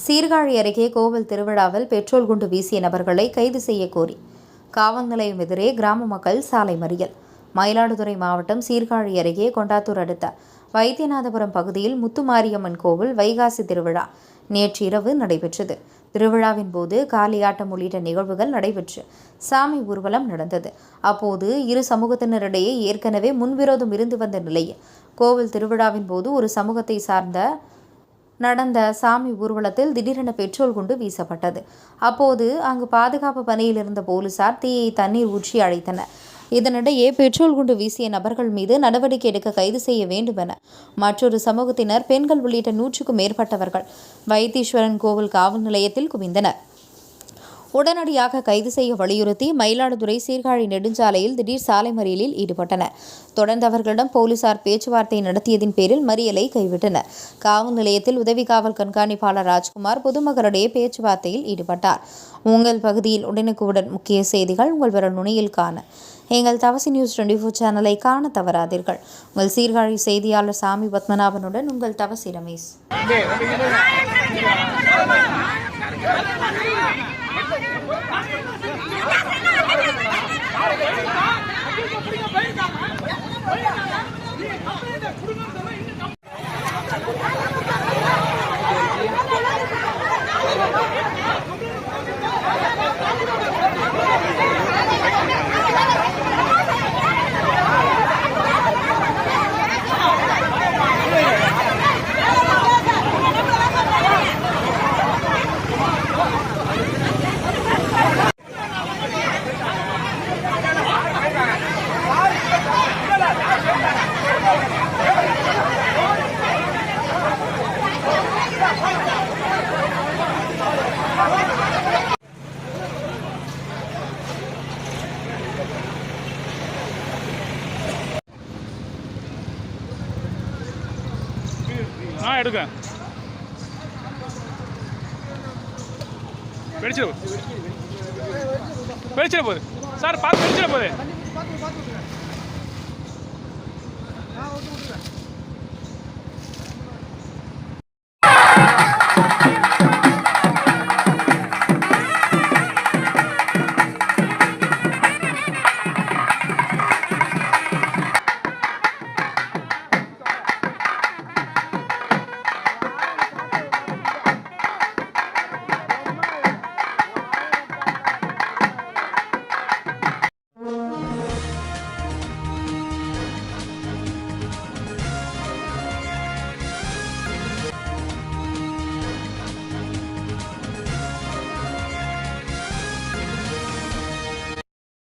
சீர்காழி அருகே கோவில் திருவிழாவில் பெட்ரோல் குண்டு வீசிய நபர்களை கைது செய்ய கோரி காவல் நிலையம் எதிரே கிராம மக்கள் சாலை மறியல். மயிலாடுதுறை மாவட்டம் சீர்காழி அருகே கொண்டாத்தூர் அடுத்த வைத்தியநாதபுரம் பகுதியில் முத்துமாரியம்மன் கோவில் வைகாசி திருவிழா நேற்று இரவு நடைபெற்றது. திருவிழாவின் போது காளியாட்டம் உள்ளிட்ட நிகழ்வுகள் நடைபெற்று சாமி ஊர்வலம் நடந்தது. அப்போது இரு சமூகத்தினரிடையே ஏற்கனவே முன்விரோதம் இருந்து வந்த நிலையில் கோவில் திருவிழாவின் போது ஒரு சமூகத்தை சார்ந்த நடந்த சாமி ஊர்வலத்தில் திடீரென பெட்ரோல் குண்டு வீசப்பட்டது. அப்போது அங்கு பாதுகாப்பு பணியில் இருந்த போலீசார் தீயை தண்ணீர் ஊற்றி அழைத்தனர். இதனிடையே பெட்ரோல் குண்டு வீசிய நபர்கள் மீது நடவடிக்கை எடுக்க கைது செய்ய வேண்டும் என மற்றொரு சமூகத்தினர், பெண்கள் உள்ளிட்ட 100க்கும் மேற்பட்டவர்கள் வைத்தீஸ்வரன் கோவில் காவல் நிலையத்தில் குவிந்தனர். உடனடியாக கைது செய்ய வலியுறுத்தி மயிலாடுதுறை சீர்காழி நெடுஞ்சாலையில் திடீர் சாலை மறியலில் ஈடுபட்டனர். தொடர்ந்து அவர்களிடம் போலீசார் பேச்சுவார்த்தை நடத்தியதின் பேரில் மறியலை கைவிட்டனர். காவல் நிலையத்தில் உதவி காவல் கண்காணிப்பாளர் ராஜ்குமார் பொதுமக்களிடையே பேச்சுவார்த்தையில் ஈடுபட்டார். உங்கள் பகுதியில் உடனுக்குடன் முக்கிய செய்திகள் உங்கள் விரல் நுனியில் காண எங்கள் தவசி நியூஸ் 24 சேனலை காண தவறாதீர்கள். உங்கள் சீர்காழி செய்தியாளர் சாமி பத்மநாபனுடன் உங்கள் தவசி ரமேஷ். எடுக்க வெடிச்சிட போகுது சார், பார்த்து வெடிச்சிட போகுது.